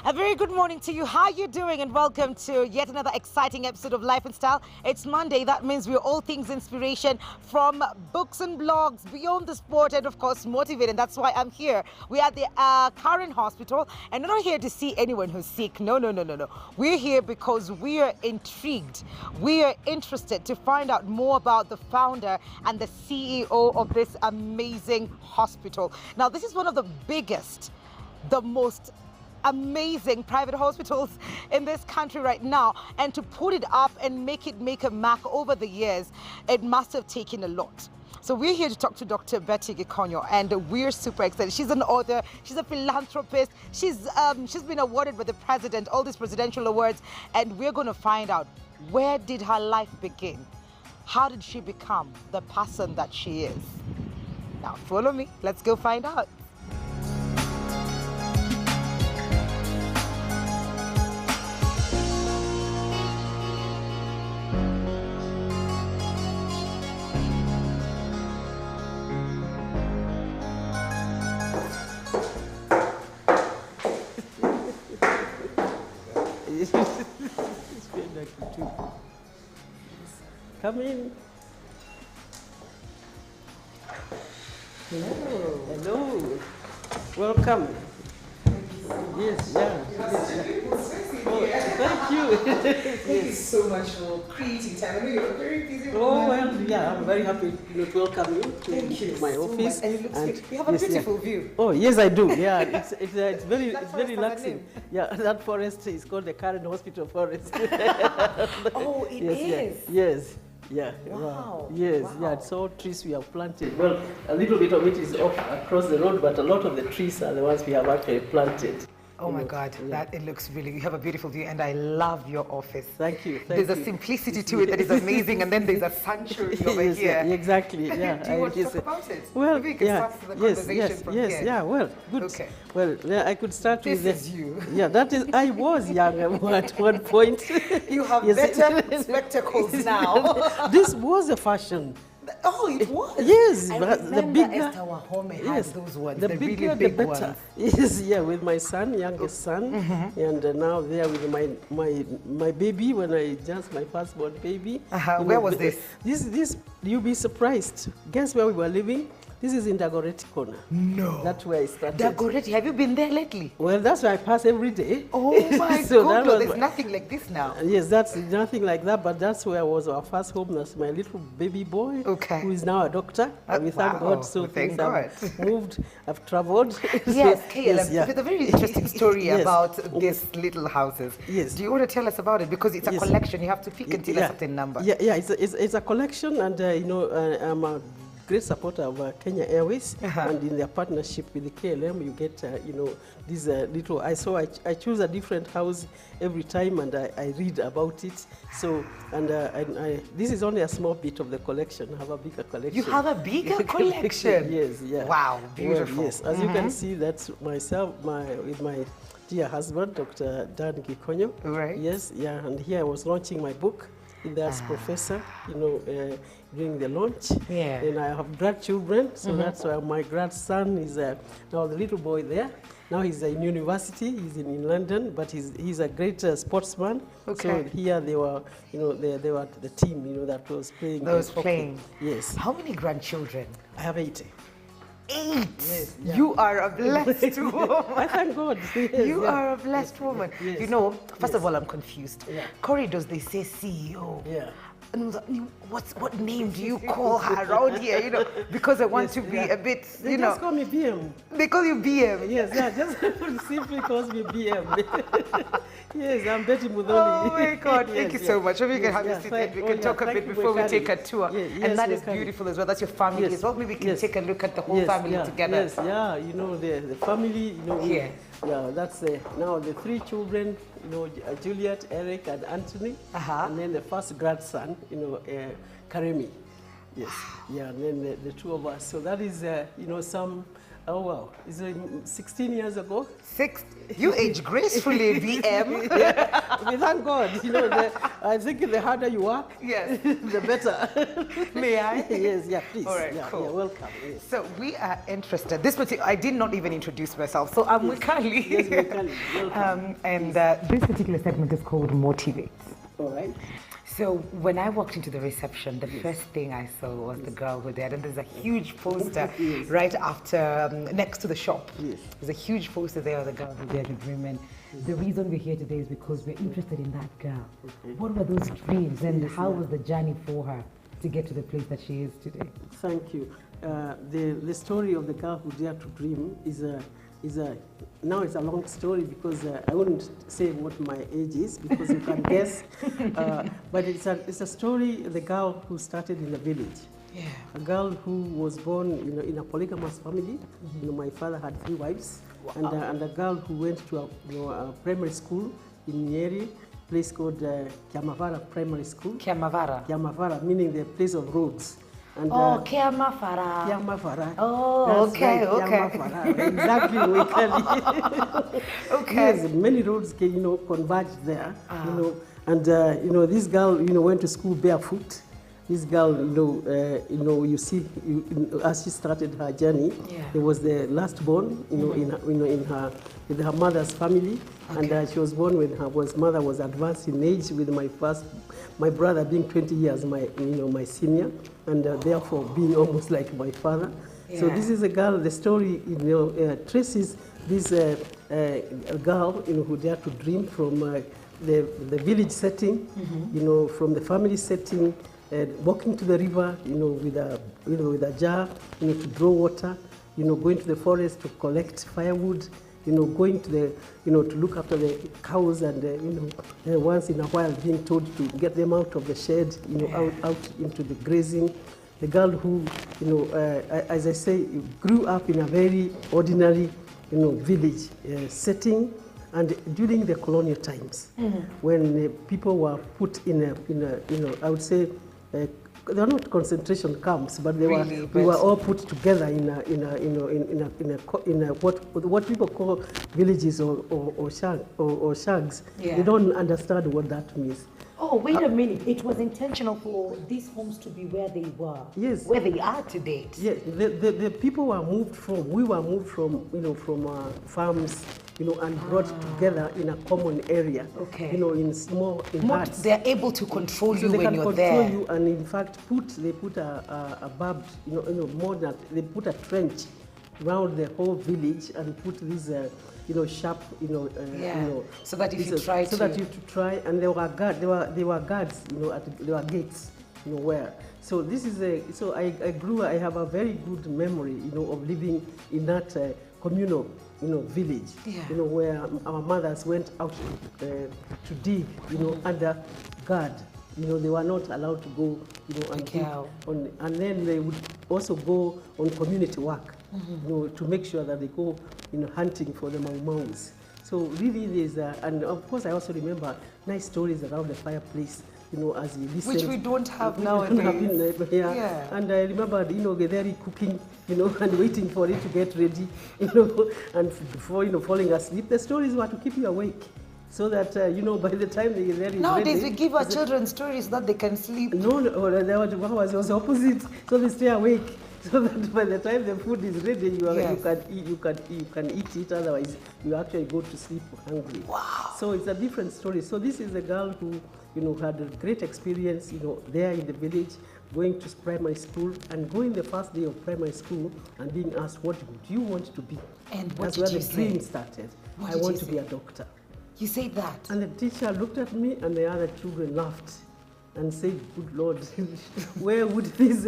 A very good morning to you. How are you doing? And welcome to yet another exciting episode of Life and Style. It's Monday. That means we're all things inspiration, from books and blogs, beyond the sport, and of course motivated. That's why I'm here. We are at the current hospital, and we're not here to see anyone who's sick. No. We're here because we are intrigued. We are interested to find out more about the founder and the CEO of this amazing hospital. Now, this is one of the biggest, the most amazing private hospitals in this country right now, and to put it up and make a mark over the years, it must have taken a lot. So we're here to talk to Dr. Betty Gikonyo, and we're super excited. She's an author, she's a philanthropist, she's been awarded by the president, all these presidential awards, and we're going to find out, where did her life begin? How did she become the person that she is? Now follow me, let's go find out. Come in. Hello. Hello. Welcome. Yes, yeah. Oh, thank you. Thank you so much for creating time. I know you're a very busy woman. Oh, well, yeah, I'm very happy to welcome you to my office. And it looks good. You have a beautiful view. Oh, yes, I do. Yeah, it's very relaxing. Yeah, that forest is called the Current Hospital Forest. Oh, it is? Yes. Yeah. Wow. Yes. Wow. Yeah. It's all trees we have planted. Well, a little bit of it is off across the road, but a lot of the trees are the ones we have actually planted. Oh my God, yeah. That it looks really, you have a beautiful view, and I love your office. Thank you. There's a simplicity to it that is amazing, and then there's a sanctuary over yes, here. Yeah, exactly. Yeah. Do you want to talk about it? Well, maybe you can start the conversation from here. Yeah. Well, good. Okay. Well, yeah, I could start with this. This is you. Yeah, that is. I was young at one point. You have better spectacles now. This was a fashion. Oh, it was? Yes, I but the bigger, Esther Wahome has those ones, the bigger, really big the better. Ones. Yes, yeah, with my son, youngest son, and now there with my baby, when I just my firstborn baby. Where was this? This, you'll be surprised. Guess where we were living? This is in Dagoretti Corner. No. That's where I started. Dagoretti, have you been there lately? Well, that's where I pass every day. Oh my God, there's nothing like this now. Yes, that's nothing like that, but that's where was our first home. That's my little baby boy, who is now a doctor. We thank God, so things have moved, I've traveled. Yes, KLM, there's a very interesting story about these little houses. Yes. Do you want to tell us about it? Because it's a collection, you have to pick until a certain number. Yeah, it's a collection, and I'm a great supporter of Kenya Airways, and in their partnership with the KLM, you get, these little, I choose a different house every time, and I read about it. So, and this is only a small bit of the collection. I have a bigger collection. You have a bigger collection? Yes, yeah. Wow, beautiful. Well, yes, as you can see, that's myself, with my dear husband, Dr. Dan Gikonyo. Right. Yes, yeah, and here I was launching my book as professor, during the launch. Yeah. And I have grandchildren, so that's why my grandson is now the little boy there. Now he's in university, he's in London, but he's a great sportsman. Okay. So here they were, they were the team, that was playing. Those playing. Yes. How many grandchildren? I have 8. 8? Yes, yeah. You are a blessed woman. I thank God. Yes, you are a blessed woman. Yes. First of all, I'm confused. Yeah. Corridors, they say CEO. Yeah. What name do you call her around here? Because I want to be a bit, They just call me BM. They call you BM? Yes, yeah, just simply calls me BM. Yes, I'm Betty Mudoni. Oh my God, thank you so much. Maybe we can have a seat and we can talk a bit before we take a tour. And that is beautiful as well. That's your family as well. Maybe we can take a look at the whole family together. Yes, yeah, the family, Here. Yeah, that's now the 3 children, Juliet, Eric, and Anthony. And then the first grandson, Karemi. Yes, yeah, and then the 2 of us. So that is, some Oh, wow. It's 16 years ago. You age gracefully, VM. Yeah. We thank God. You know, I think the harder you work, Yes. the better. May I? Yes, yeah, please. All right, yeah, cool. Yeah, welcome. Yes. So we are interested. This particular, I did not even introduce myself. So I'm with Kali. Yes, we can. Welcome. And this particular segment is called Motivate. All right. So when I walked into the reception, the first thing I saw was the girl who did, and there's a huge poster right after, next to the shop. Yes. There's a huge poster there of the girl who dared to dream. And the reason we're here today is because we're interested in that girl. Okay. What were those dreams, and how was the journey for her to get to the place that she is today? Thank you. The story of the girl who dared to dream now it's a long story because I wouldn't say what my age is because you can guess. But it's a story, the girl who started in a village. Yeah. A girl who was born in a polygamous family. My father had 3 wives. Wow. And a girl who went to a primary school in Nyeri, place called Kiamavara Primary School. Kiamavara, meaning the place of roads. And, Kiamavara. Kiamavara. Oh, okay, right, okay. Kiamavara. Exactly, we can. Okay. Yes, many roads can, converge there, And, this girl, went to school barefoot. This girl, you see, as she started her journey, it was the last born, in her mother's family, and she was born when her mother was advanced in age, with my brother being 20 years my senior, and therefore being almost like my father. Yeah. So this is a girl. The story, traces this girl, who dared to dream from the village setting, from the family setting. Walking to the river, with a jar, to draw water, going to the forest to collect firewood, going to the, to look after the cows, and once in a while being told to get them out of the shed, out into the grazing. The girl who, as I say, grew up in a very ordinary, village setting, and during the colonial times, when people were put in a I would say. They are not concentration camps, but they were all put together in what people call villages or shags. Yeah. They don't understand what that means. Oh, wait a minute! It was intentional for these homes to be where they were. Yes. Where they are today. Yes. The people were moved from. We were moved from from farms. And brought together in a common area. Okay. In small huts. They're able to control you when you're there. They can control you, and in fact, they put a barbed, more than they put a trench around the whole village and put these, sharp, so that if you try so that you try, and there were guards. There were guards, there were gates, where. So this is so I I have a very good memory, of living in that communal. Village, where our mothers went out to dig, under guard. They were not allowed to go, and dig and then they would also go on community work, to make sure that they go, hunting for the mau-maus. So really there's and of course I also remember nice stories around the fireplace, as we listen. Which we don't have nowadays. Yeah. And I remember, Githeri cooking, and waiting for it to get ready, and before, falling asleep. The stories were to keep you awake, so that, by the time the Githeri is nowadays ready, we give our children stories so that they can sleep. No, it was opposite. So they stay awake, so that by the time the food is ready, you can eat it. Otherwise, you actually go to sleep hungry. Wow. So it's a different story. So this is a girl who, had a great experience, there in the village, going to primary school, and going the first day of primary school and being asked, what do you want to be? And what That's where the dream started. I want to be a doctor. You said that? And the teacher looked at me, and the other children laughed and said, good Lord, where would these,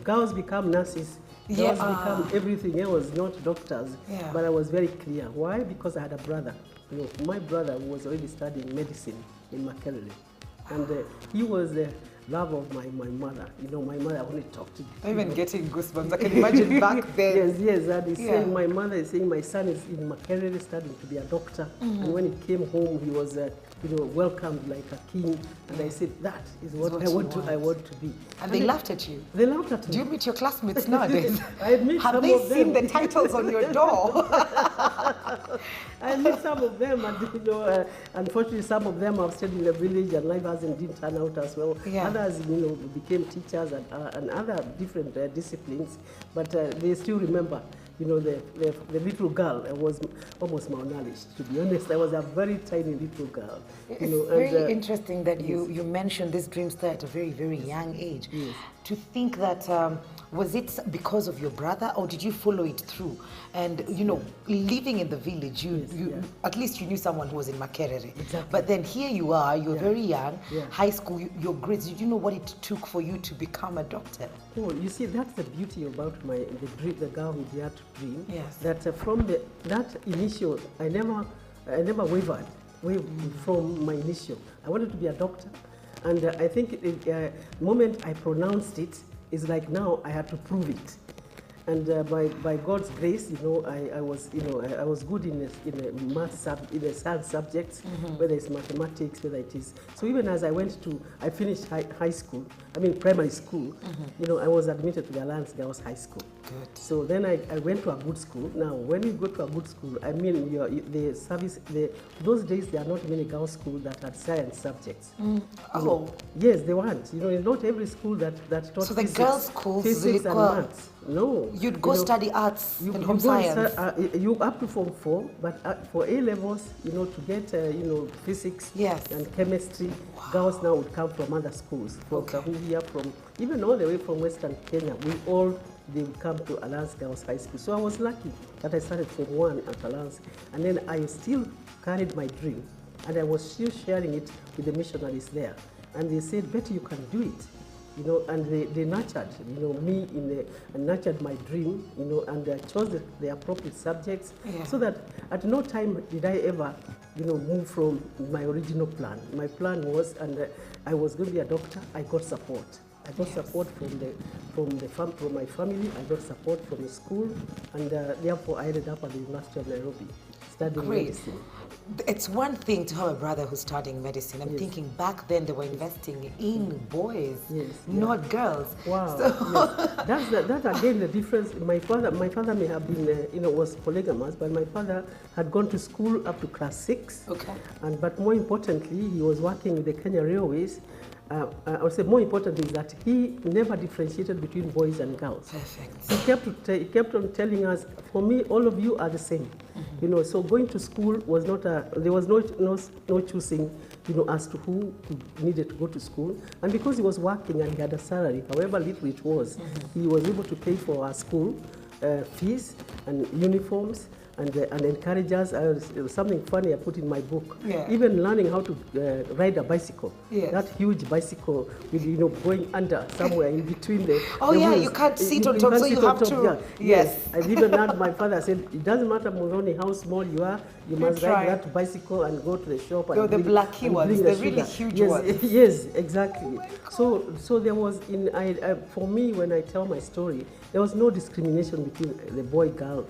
girls become nurses? Girls become everything else, not doctors. Yeah. But I was very clear. Why? Because I had a brother. My brother was already studying medicine in Makerere. And he was the love of my mother. My mother only talked to me. I'm even getting goosebumps. I can imagine back then. Yes. And he's saying, my mother is saying, my son is in Makerere studying to be a doctor. And when he came home, he was welcomed like a king. And I said, that is what I want to be. And they laughed at you. They laughed at me. Do you meet your classmates nowadays? I meet Have some they of seen them. the titles on your door? I meet some of them, and unfortunately, some of them have stayed in the village, and life didn't turn out as well. Yeah. Others, became teachers and other different disciplines, but they still remember. The little girl was almost malnourished, to be honest. I was a very tiny little girl. It's very interesting that you mentioned this dream start at a very, very young age. Yes. To think that, was it because of your brother, or did you follow it through? And, living in the village, at least you knew someone who was in Makerere. Exactly. But then here you are, you're very young, Yeah. high school, your grades. Did you know what it took for you to become a doctor? Oh, you see, that's the beauty about the girl with the art dream. Yes. That from that initial, I never wavered from my initial. I wanted to be a doctor, and I think the moment I pronounced it is like now I had to prove it. And by God's grace, I was good in the science subjects, whether it's mathematics, whether it is. So even as I finished primary school, I was admitted to the Alliance Girls High School. Good. So then I went to a good school. Now, when you go to a good school, those days there are not many girls' schools that had science subjects. Oh. Yes, they weren't. Not every school that taught So the physics, girls' schools physics and maths. No. You'd go study arts and home go science. you up to Form 4, but for A levels, to get physics Yes. and chemistry, girls now would come from other schools, from Kahuria, from even all the way from Western Kenya. They would come to Alliance Girls High School. So I was lucky that I started Form 1 at Alliance, and then I still carried my dream, and I was still sharing it with the missionaries there. And they said, Betty, you can do it. And they nurtured, me and nurtured my dream, and I chose the appropriate subjects, so that at no time did I ever, move from my original plan. My plan was, and I was going to be a doctor. I got support. I got support from my family. I got support from the school, and therefore I ended up at the University of Nairobi studying medicine. It's one thing to have a brother who's studying medicine. I'm thinking back then they were investing in boys, not girls. Wow. So yes. That's again the difference. My father may have been, was polygamous, but my father had gone to school up to class 6. Okay. But more importantly, he was working with the Kenya Railways. I would say more important is that he never differentiated between boys and girls. Perfect. He kept on telling us, for me, all of you are the same. So going to school was not there was no choosing, as to who needed to go to school. And because he was working and he had a salary, however little it was, he was able to pay for our school fees and uniforms. And encourage us. Something funny I put in my book. Yeah. Even learning how to ride a bicycle. Yes. That huge bicycle with going under somewhere in between the. Oh the yeah, wheels. you can't sit on top, so you have to. Yeah. Yes. I even learned. My father said, it doesn't matter, Muloni, how small you are. You must ride that bicycle and go to the shop. And the blacky ones, the really huge ones. Yes, exactly. So there was for me, when I tell my story, there was no discrimination between the boy child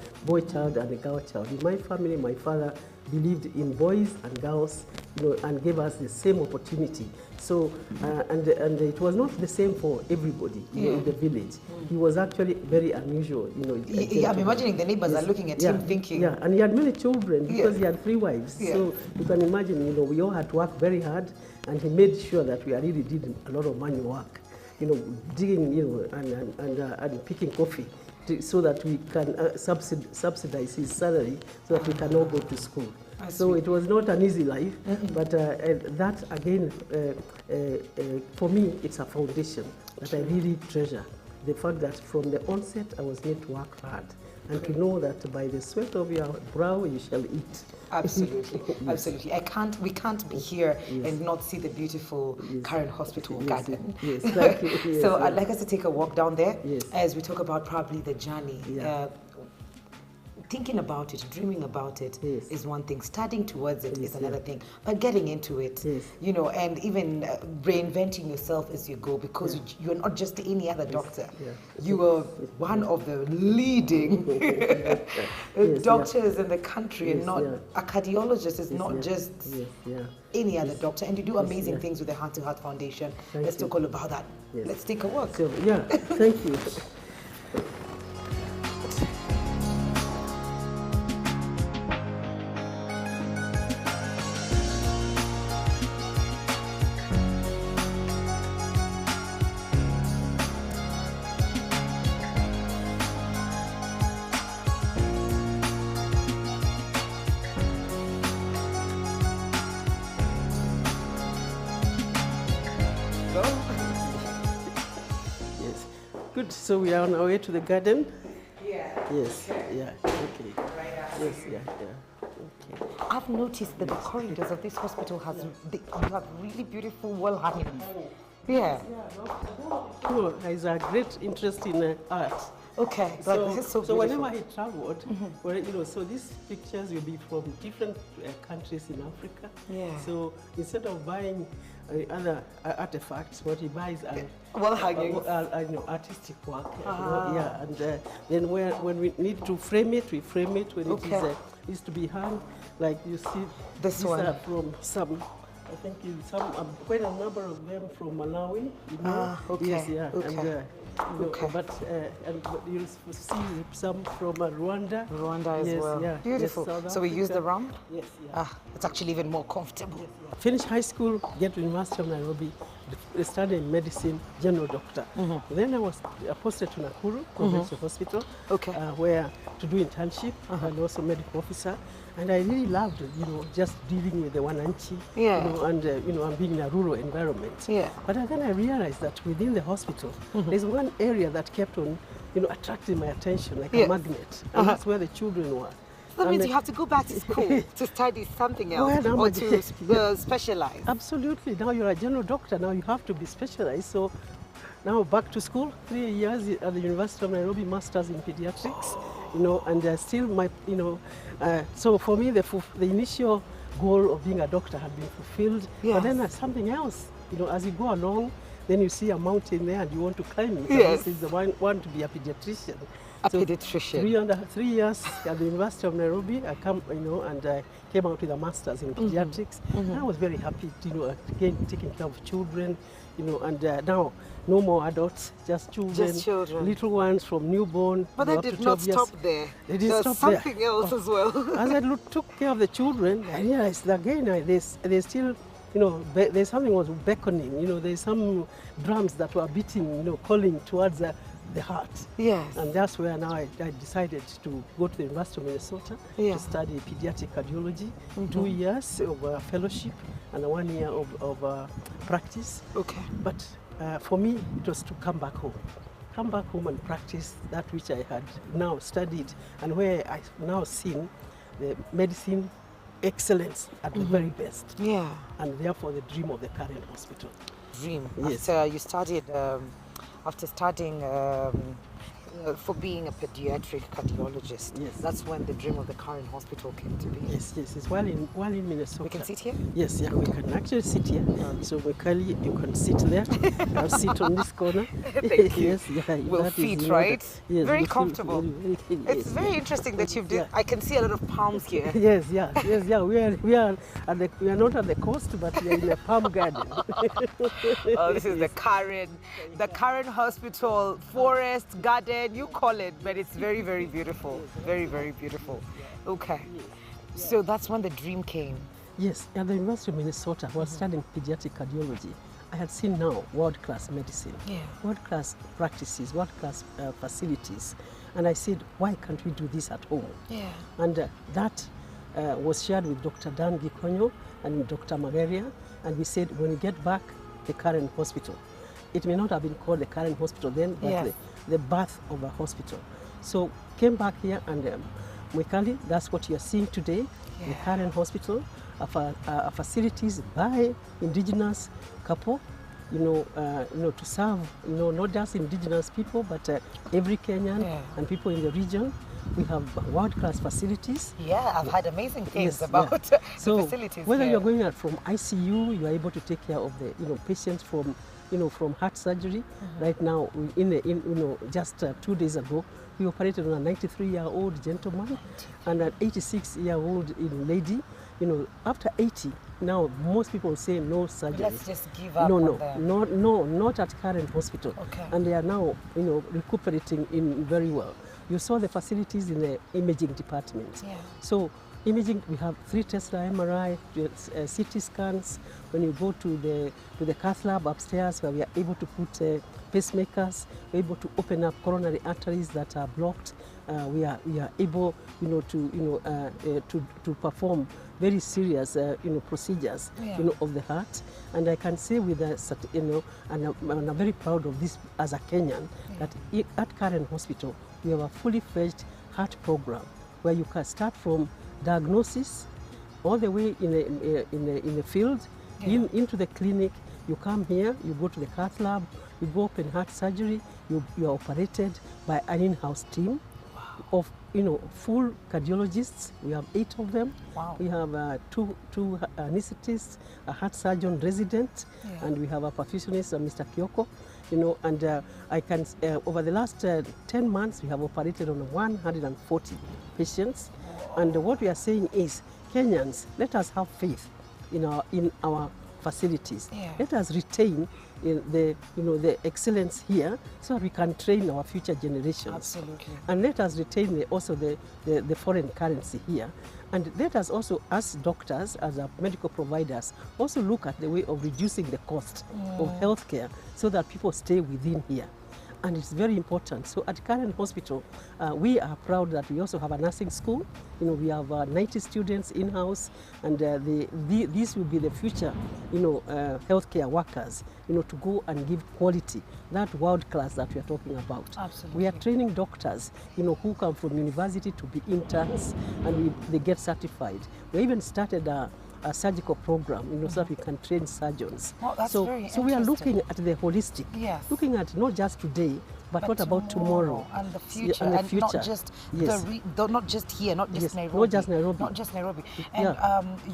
and the girl child. In my family, my father believed in boys and girls, and gave us the same opportunity. So, and it was not the same for everybody in the village. He was actually very unusual, I'm imagining the neighbors are looking at him thinking. Yeah, and he had many children because he had 3 wives. Yeah. So you can imagine, we all had to work very hard, and he made sure that we really did a lot of manual work, digging, and picking coffee, so that we can subsidize his salary, so that we can all go to school. So it was not an easy life, but that again, for me, it's a foundation that I really treasure. The fact that from the onset I was made to work hard, and to know that by the sweat of your brow you shall eat. Absolutely, absolutely. We can't be here and not see the beautiful current hospital garden. Yes, thank you. Yes, so I'd like us to take a walk down there Yes. as we talk about probably the journey. Yeah. thinking about it, dreaming about it Yes. is one thing. Studying towards it Yes, is another yeah. thing. But getting into it, Yes. you know, and even reinventing yourself as you go, because you're not just any other doctor. Yeah. You are one of the leading Yes, doctors in the country, and Yes, not yeah. a cardiologist is Yes, not yeah. just Yes, yeah. any other doctor. And you do amazing yeah. things with the Heart to Heart Foundation. Thank Let's you. talk all about that. Yes. Let's take a walk. So, yeah, thank you. Yes. Good. So we are on our way to the garden. Yeah. Yes. Yeah. Okay. Yes. Yeah. Yeah. Okay. I've noticed that the corridors of this hospital you have really beautiful wall hangings. Yeah. Oh, there's a great interest in art. Okay. But this is so beautiful. whenever he traveled, well, you know, so these pictures will be from different countries in Africa. Yeah. So instead of buying other artifacts, what he buys are Wall hangings. you know, artistic work. You know, yeah, and then when we need to frame it, we frame it. When Okay. it is to be hung, like you see, This these one. are from some. I think quite a number of them from Malawi. You know? Okay. Yes, yeah. Okay. And, you know, Okay. but you'll see some from Rwanda. Rwanda as Yes, well. yeah. Beautiful. Yes, South So we use the Africa. rum? Yes, yeah. It's actually even more comfortable. Finish high school, get to University of Nairobi, studied medicine, general doctor. Then I was posted to Nakuru Provincial Hospital, Okay. where to do internship and also medical officer. And I really loved, you know, just dealing with the wananchi, Yeah. you know, and you know, and being in a rural environment. Yeah. But then I realized that within the hospital, there's one area that kept on, you know, attracting my attention like Yes. a magnet, and that's where the children were. That And means the- you have to go back to school to study something else Well, now or my- to specialize. Absolutely. Now you're a general doctor. Now you have to be specialized. So now back to school, 3 years at the University of Nairobi, masters in pediatrics. You know, and still my, you know, so for me the initial goal of being a doctor had been fulfilled. Yes. But then there's something else. You know, as you go along, then you see a mountain there and you want to climb it. Yes. And this is the one to be a pediatrician. A So pediatrician. 3 years at the University of Nairobi, I come, you know, and I came out with a master's in pediatrics. And I was very happy, you know, again taking care of children, you know, and now no more adults, just children, Just children. little ones from newborn. But you know, that up to did not 12 years. stop there. They didn't There's stop there. something else as well. As I took care of the children, I realized that again, there's still, you know, there's something was beckoning. You know, there's some drums that were beating, you know, calling towards the heart. Yes. And that's where now I decided to go to the University of Minnesota Yeah. to study pediatric cardiology, 2 years of fellowship and 1 year of practice. Okay. But for me, it was to come back home and practice that which I had now studied and where I now seen the medicine excellence at the very best. Yeah. And therefore the dream of the current hospital. Dream. Yes. After you studied, after studying for being a pediatric cardiologist, Yes. that's when the dream of the current hospital came to be. Yes, it's while in Minnesota. We can sit here? Yes, yeah, we can actually sit here. So Mikali, you can sit there. I'll sit on this corner. Thank you. Yes, yeah, We'll that is, fit, you know, right? Yes, Very we feel comfortable. very, It's yes, very yeah. interesting that you've Yeah. I can see a lot of palms here. Yes, yeah. We are not at the coast, but we are in a palm garden. Oh, this is the current hospital, forest, garden, you call it, but it's very, very beautiful. Very, very beautiful. Okay. So that's when the dream came. Yes, at the University of Minnesota, while studying pediatric cardiology, I had seen now world-class medicine, Yeah. world-class practices, world-class facilities. And I said, why can't we do this at home? Yeah. And that was shared with Dr. Dan Gikonyo and Dr. Magaria. And we said, when we get back, the current hospital. It may not have been called the current hospital then, but Yes. the birth of a hospital. So came back here and Mwikali, that's what you're seeing today, the Yeah. current hospital, facilities by indigenous couple, you know, to serve, you know, not just indigenous people, but every Kenyan Yeah. and people in the region. We have world-class facilities. Yeah, I've had amazing things Yes, about yeah. the So facilities whether here. you're going out from ICU, you are able to take care of the patients from from heart surgery. Right now, just 2 days ago, we operated on a 93-year-old gentleman and an 86-year-old lady. After 80, now most people say no surgery. Let's just give up No, on no, them. not at current hospital. Okay. And they are now, recuperating in very well. You saw the facilities in the imaging department. Yeah. So imaging, we have 3 Tesla MRI, CT scans. When you go to the cath lab upstairs, where we are able to put pacemakers, we're able to open up coronary arteries that are blocked. We are able, to perform very serious, procedures, Yeah. of the heart. And I can say with and I'm very proud of this as a Kenyan, that at Current Hospital, we have a fully fledged heart program where you can start from diagnosis all the way in the field, into the clinic. You come here, you go to the cath lab, you go open heart surgery, you are operated by an in-house team of full cardiologists. We have 8 of them. Wow. We have two anesthetists, a heart surgeon resident, and we have a perfusionist, Mr. Kyoko. And I can over the last 10 months, we have operated on 140 patients. And what we are saying is, Kenyans, let us have faith in our facilities. Yeah. Let us retain the excellence here, so that we can train our future generations. Absolutely. And let us retain also the foreign currency here. And let us also, as doctors, as medical providers, also look at the way of reducing the cost of healthcare, so that people stay within here. And it's very important. So at Current Hospital, we are proud that we also have a nursing school. We have 90 students in-house, and these will be the future, healthcare workers, to go and give quality, that world class that we are talking about. Absolutely. We are training doctors, who come from university to be interns, and they get certified. We even started a surgical program, so that we can train surgeons. Oh, that's very so we are interesting. looking at the holistic, Yes. looking at not just today, but what about tomorrow and the future, and the and future. not just Yes. not just here, not just Yes, Nairobi, not just Nairobi. not just Nairobi. And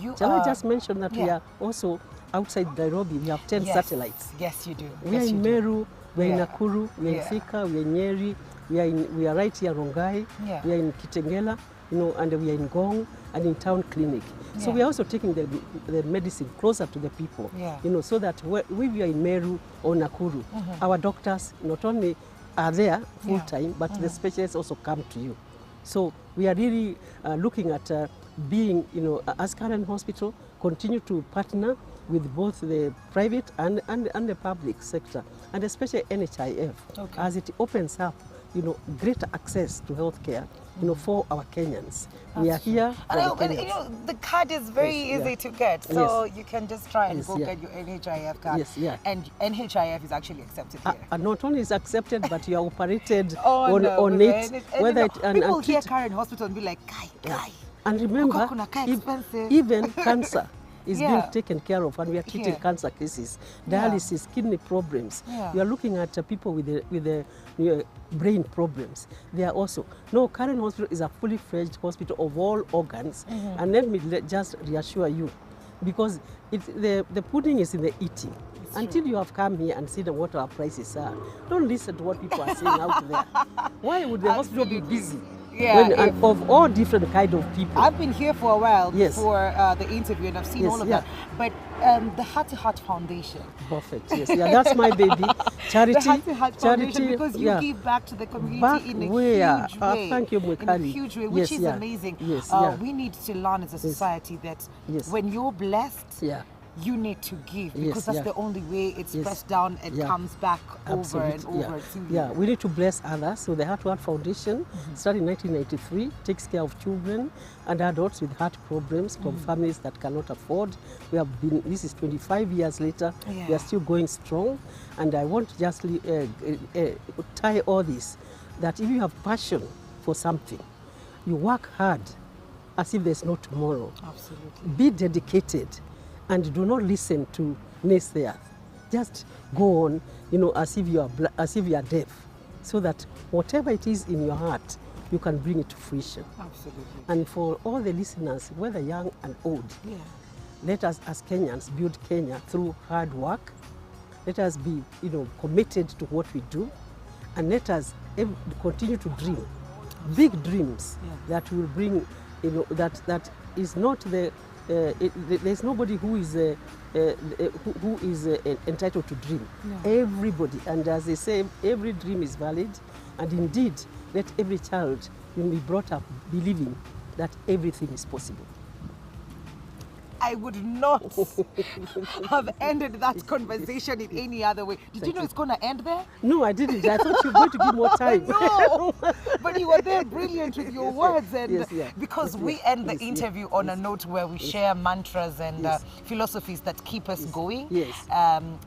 you Shall I just mention that we yeah. are also outside Nairobi? We have 10 yes. satellites. Yes, you do. We are Yes, in you do. Meru, we are in Yeah. Nakuru, we are Yeah. in Thika, we are in Nyeri, we are right here Rongai, Yeah. we are in Kitengela, and we are in Gong and in town clinic. So Yeah. we are also taking the medicine closer to the people, Yeah. so that we are in Meru or Nakuru, our doctors not only are there full time, but the specialists also come to you. So we are really looking at being, as Current Hospital, continue to partner with both the private and the public sector, and especially NHIF, as it opens up, greater access to healthcare, for our Kenyans. We are here for the And Kenyans. the card is very Yes, easy yeah. to get, so Yes. you can just try and Yes, go yeah. get your NHIF card. Yes, yeah. And NHIF is actually accepted here. And not only is accepted, but you are operated On on with it, and whether people and hear treat- Current Hospital and be like, Kai. And remember, Kuna kaa expensive. even cancer is Yeah. being taken care of, and we are treating Here. cancer cases, Yeah. dialysis, kidney problems. Yeah. We are looking at people with the brain problems. They are also. No, Current Hospital is a fully fledged hospital of all organs. And let me just reassure you, because the pudding is in the eating. Until you have come here and seen what our prices are, don't listen to what people are saying out there. Why would the hospital be busy? Yeah, Of all different kind of people. I've been here for a while Yes. for the interview, and I've seen Yes, all of yeah. that. But the Heart to Heart Foundation. Perfect. Yes, yeah, that's my baby. Charity, The Heart to Heart Foundation, because you give back to the community Back in a where? huge way. Thank you, in a Mwikali. huge way, which Yes, is yeah. amazing. Yes, yeah. We need to learn as a society that Yes. when you're blessed, Yeah. you need to give, Yes, because that's yeah. the only way it's Yes. pressed down and Yeah. comes back over and Absolutely, over yeah. to you. Yeah, we need to bless others. So the Heart to Heart Foundation, started in 1993, takes care of children and adults with heart problems from families that cannot afford. We have been, this is 25 years later, we Yeah. are still going strong. And I want to just tie all this, that if you have passion for something, you work hard as if there's no tomorrow. Absolutely. Be dedicated and do not listen to naysayers. Just go on, as if you are deaf, so that whatever it is in your heart, you can bring it to fruition. Absolutely. And for all the listeners, whether young and old, Yeah. let us as Kenyans build Kenya through hard work. Let us be, committed to what we do, and let us continue to dream, big dreams that will bring, that is not the. There's nobody who is entitled to dream. No. Everybody, and as they say, every dream is valid, and indeed, let every child be brought up believing that everything is possible. I would not have ended that conversation in any other way. Did you know it's going to end there? No, I didn't. I thought you were going to give more time. No, but you were there brilliant with your words, and Yes, yeah. because Yes, we yes, end the yes, interview yes, on yes, a note where we share mantras and yes. philosophies that keep us going. Yes.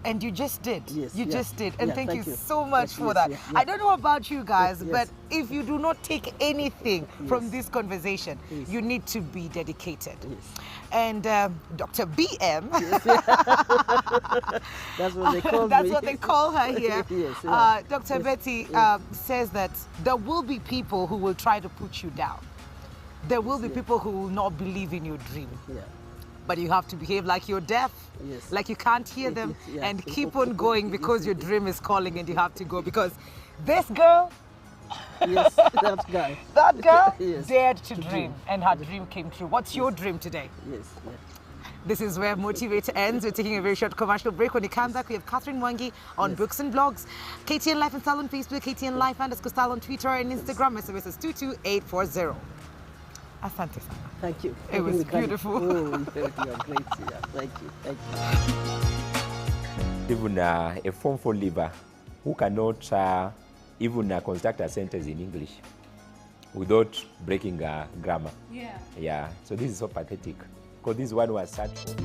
And you just did. Yes, You yeah. just did, and Yeah, thank you thank you. so much Yes, for yes, that. yeah, I yeah. don't know about you guys, Yes. but if you do not take anything from Yes. this conversation, Yes. you need to be dedicated. Yes. And Dr. BM. That's what they call That's me. what they call her here. Yes, yeah. Dr. Yes, Betty yes. says that there will be people who will try to put you down. There will be yeah. people who will not believe in your dream. Yeah. But you have to behave like you're deaf, Yes. like you can't hear them, Yes, yeah. and keep on going because your dream is calling and you have to go. Because this girl, Yes, that guy. that girl Yes. dared to dream, and her dream came true. What's your dream today? Yes. Yeah. This is where Motivator ends. We're taking a very short commercial break. When we come back, we have Catherine Mwangi on Books and Blogs, KTN Life and Style on Facebook, KTN Life _ Style on Twitter and Instagram. SMS is 22840. Asante sana. Thank you. It was Thank you, beautiful. Oh, you are great. Yeah. Thank you. Thank you. Even a Form 4 leaver who cannot even construct a sentence in English without breaking grammar. Yeah. Yeah. So this is so pathetic because this one was searched for.